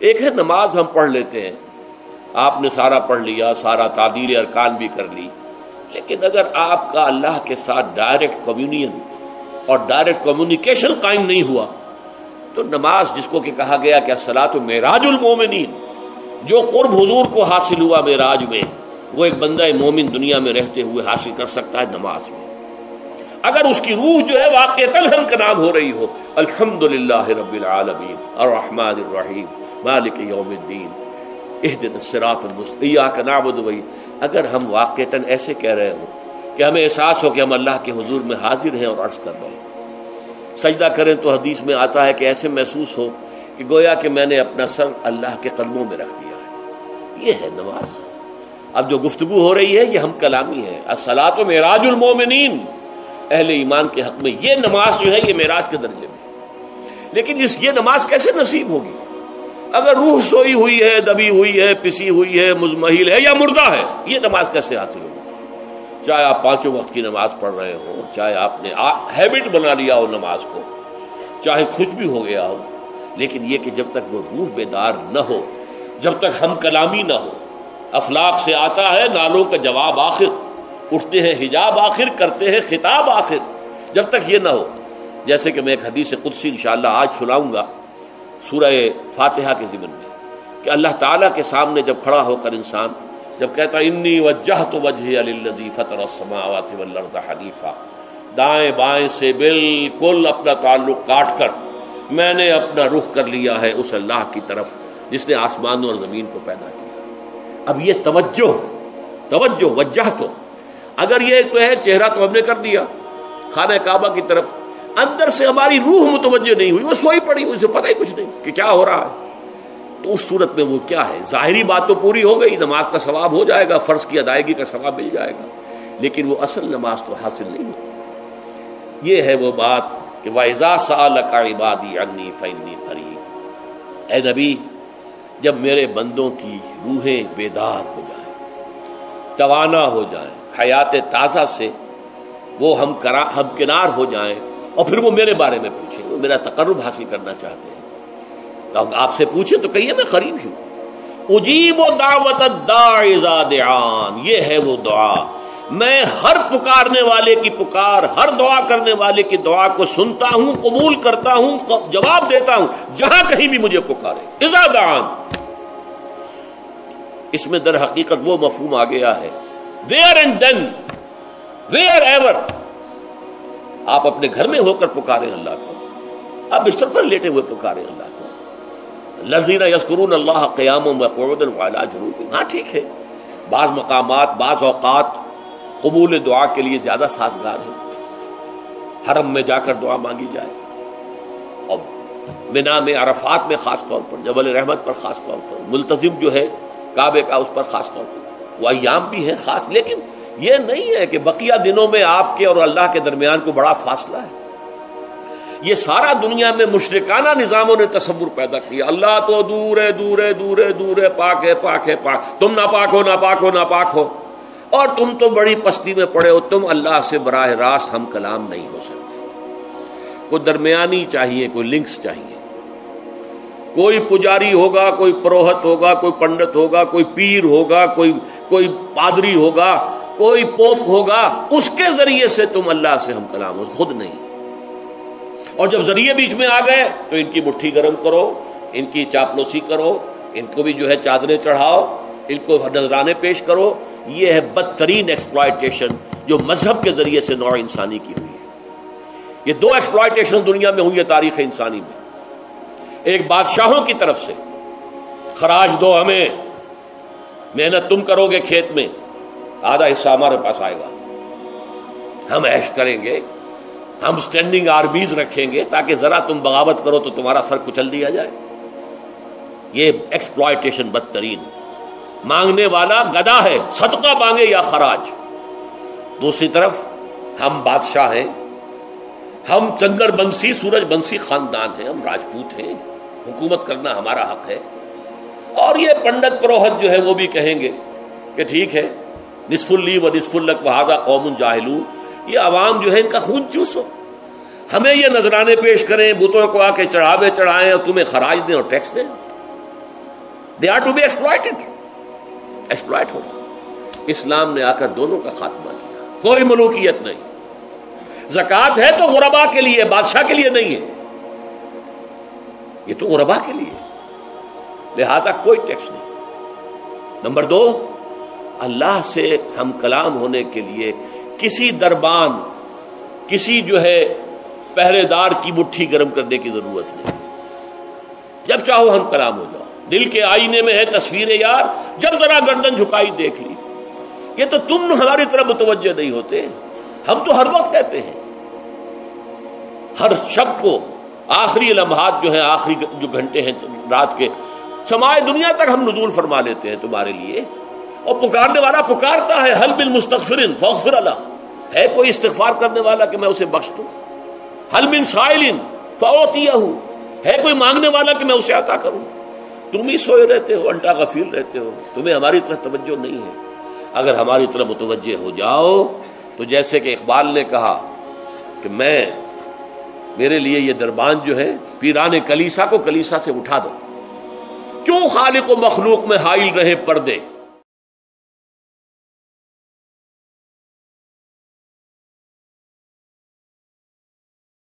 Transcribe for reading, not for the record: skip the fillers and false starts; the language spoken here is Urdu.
ایک ہے نماز ہم پڑھ لیتے ہیں، آپ نے سارا پڑھ لیا، سارا تعدیل ارکان بھی کر لی، لیکن اگر آپ کا اللہ کے ساتھ ڈائریکٹ کمیونین اور ڈائریکٹ کمیونیکیشن قائم نہیں ہوا تو نماز، جس کو کہ کہا گیا کہ الصلاۃ معراج المومنین، جو قرب حضور کو حاصل ہوا معراج میں، وہ ایک بندہ مومن دنیا میں رہتے ہوئے حاصل کر سکتا ہے نماز میں، اگر اس کی روح جو ہے واقعتاً ہم کا نام ہو رہی ہو، الحمدللہ رب العالمین الرحمن الرحیم مالک یوم الدین اہدنا الصراط المستقیم ایاک نعبد و اگر ہم واقعتاً ایسے کہہ رہے ہوں کہ ہمیں احساس ہو کہ ہم اللہ کے حضور میں حاضر ہیں اور عرض کر رہے ہیں، سجدہ کریں تو حدیث میں آتا ہے کہ ایسے محسوس ہو کہ گویا کہ میں نے اپنا سر اللہ کے قدموں میں رکھ دیا ہے، یہ ہے نماز۔ اب جو گفتگو ہو رہی ہے یہ ہم کلامی ہے، الصلاۃ معراج المومنین، اہل ایمان کے حق میں یہ نماز جو ہے یہ معراج کے درجے میں، لیکن یہ نماز کیسے نصیب ہوگی اگر روح سوئی ہوئی ہے، دبی ہوئی ہے، پسی ہوئی ہے، مزمحل ہے یا مردہ ہے؟ یہ نماز کیسے حاصل ہوگی؟ چاہے آپ 5 وقت کی نماز پڑھ رہے ہوں، چاہے آپ نے ہیبٹ بنا لیا ہو نماز کو، چاہے خوش بھی ہو گیا ہو، لیکن یہ کہ جب تک وہ روح بیدار نہ ہو، جب تک ہم کلامی نہ ہو، افلاق سے آتا ہے نالوں کا جواب آخر، اٹھتے ہیں حجاب آخر، کرتے ہیں خطاب آخر، جب تک یہ نہ ہو، جیسے کہ میں ایک حدیث قدسی انشاءاللہ آج سناؤں گا سورہ فاتحہ کے ضمن میں، کہ اللہ تعالیٰ کے سامنے جب کھڑا ہو کر انسان جب کہتا ہے انی وجہت وجہی للذی فطر السماوات والارض حنیفا، دائیں بائیں سے بالکل اپنا تعلق کاٹ کر میں نے اپنا رخ کر لیا ہے اس اللہ کی طرف جس نے آسمانوں اور زمین کو پیدا کیا۔ اب یہ توجہ وجہ تو اگر یہ تو ہے چہرہ تو ہم نے کر دیا خانہ کعبہ کی طرف، اندر سے ہماری روح متوجہ نہیں ہوئی، وہ سوئی پڑی، اسے پتہ ہی کچھ نہیں کہ کیا ہو رہا ہے، تو اس صورت میں وہ کیا ہے؟ ظاہری بات تو پوری ہو گئی، نماز کا ثواب ہو جائے گا، فرض کی ادائیگی کا ثواب مل جائے گا، لیکن وہ اصل نماز تو حاصل نہیں ہوتی۔ یہ ہے وہ بات کہ وَإِذَا سَأَلَكَ عِبَادِي عَنِّي فَإِنِّي قَرِيبٌ، اے نبی جب میرے بندوں کی روحیں بیدار ہو جائیں، توانا ہو جائیں، حیات تازہ سے وہ ہم کنار ہو جائیں، اور پھر وہ میرے بارے میں پوچھیں، وہ میرا تقرب حاصل کرنا چاہتے ہیں، تو آپ سے پوچھیں تو کہیے میں قریب ہی ہوں۔ اجیب دعوت الداع اذا دعان، یہ ہے وہ دعا، میں ہر پکارنے والے کی پکار، ہر دعا کرنے والے کی دعا کو سنتا ہوں، قبول کرتا ہوں، جواب دیتا ہوں جہاں کہیں بھی مجھے پکارے۔ اذا دعان، اس میں در حقیقت وہ مفہوم آ گیا ہے there and then wherever، آپ اپنے گھر میں ہو کر پکاریں اللہ کو، آپ بستر پر لیٹے ہوئے پکاریں اللہ کو، الذین یذکرون اللہ قیاما وقعودا وعلی جنوبہم، ہاں ٹھیک ہے، بعض مقامات بعض اوقات قبول دعا کے لیے زیادہ سازگار ہے، حرم میں جا کر دعا مانگی جائے، اور منا میں، عرفات میں خاص طور پر، جبل رحمت پر خاص طور پر، ملتزم جو ہے کعبے کا اس پر خاص طور پر، وہ ایام بھی ہے خاص، لیکن یہ نہیں ہے کہ بقیہ دنوں میں آپ کے اور اللہ کے درمیان کو بڑا فاصلہ ہے۔ یہ سارا دنیا میں مشرکانہ نظاموں نے تصور پیدا کیا، اللہ تو دور ہے، دور ہے، دور ہے، دور ہے، پاک ہے، پاک ہے، پاک، تم ناپاک ہو، ناپاک ہو، ناپاک ہو، اور تم تو بڑی پستی میں پڑے ہو، تم اللہ سے براہ راست ہم کلام نہیں ہو سکتے۔ کوئی درمیانی چاہیے، کوئی لنکس چاہیے، کوئی پجاری ہوگا، کوئی پروہت ہوگا، کوئی پنڈت ہوگا، کوئی پیر ہوگا، کوئی پادری ہوگا، کوئی پوپ ہوگا، اس کے ذریعے سے تم اللہ سے ہم کلام ہو، خود نہیں۔ اور جب ذریعے بیچ میں آ گئے تو ان کی مٹھی گرم کرو، ان کی چاپلوسی کرو، ان کو بھی جو ہے چادریں چڑھاؤ، ان کو نذرانے پیش کرو۔ یہ ہے بدترین ایکسپلائٹیشن جو مذہب کے ذریعے سے نوع انسانی کی ہوئی ہے۔ یہ 2 ایکسپلائٹیشن دنیا میں ہوئی ہے تاریخ انسانی میں، ایک بادشاہوں کی طرف سے خراج دو ہمیں، محنت تم کرو گے کھیت میں، آدھا حصہ ہمارے پاس آئے گا، ہم عیش کریں گے، ہم سٹینڈنگ آرمیز رکھیں گے تاکہ ذرا تم بغاوت کرو تو تمہارا سر کچل دیا جائے۔ یہ ایکسپلائٹیشن بدترین، مانگنے والا گدا ہے، صدقہ مانگے یا خراج۔ دوسری طرف ہم بادشاہ ہیں، ہم چندر بنسی سورج بنسی خاندان ہیں، ہم راجپوت ہیں، حکومت کرنا ہمارا حق ہے، اور یہ پنڈت پروہت جو ہے وہ بھی کہیں گے کہ ٹھیک ہے، نصف لی و نصف لک وہذا قوم جاہلون، یہ عوام جو ہے ان کا خون چوسو، ہمیں یہ نذرانے پیش کریں، بتوں کو آ کے چڑھاوے چڑھائیں اور تمہیں خراج دیں اور ٹیکس دیں۔ They are to be exploited, exploit ہو. اسلام نے آ کر دونوں کا خاتمہ کیا. کوئی ملوکیت نہیں. زکوٰۃ ہے تو غربا کے لیے، بادشاہ کے لیے نہیں ہے، یہ تو غربا کے لیے، لہذا کوئی ٹیکس نہیں. نمبر 2، اللہ سے ہم کلام ہونے کے لیے کسی دربان، کسی جو ہے پہرے دار کی مٹھی گرم کرنے کی ضرورت نہیں. جب چاہو ہم کلام ہو جاؤ. دل کے آئینے میں ہے تصویر یار، جب ذرا گردن جھکائی دیکھ لی. یہ تو تم ہماری طرف متوجہ نہیں ہوتے، ہم تو ہر وقت کہتے ہیں، ہر شب کو آخری لمحات جو ہیں، آخری جو گھنٹے ہیں رات کے، سمائے دنیا تک ہم نزول فرما لیتے ہیں تمہارے لیے. اور پکارنے والا پکارتا ہے، حل من مستغفر فاغفر له، ہے کوئی استغفار کرنے والا کہ میں اسے بخش دوں. حل من سائل فاعطیہ، ہے کوئی مانگنے والا کہ میں اسے عطا کروں. تم ہی سوئے رہتے ہو، انٹا غفیر رہتے ہو، تمہیں ہماری طرف توجہ نہیں ہے. اگر ہماری طرف متوجہ ہو جاؤ تو جیسے کہ اقبال نے کہا کہ میرے لیے یہ دربان جو ہے، پیران کلیسا کو کلیسا سے اٹھا دو. کیوں خالق و مخلوق میں حائل رہے پردے،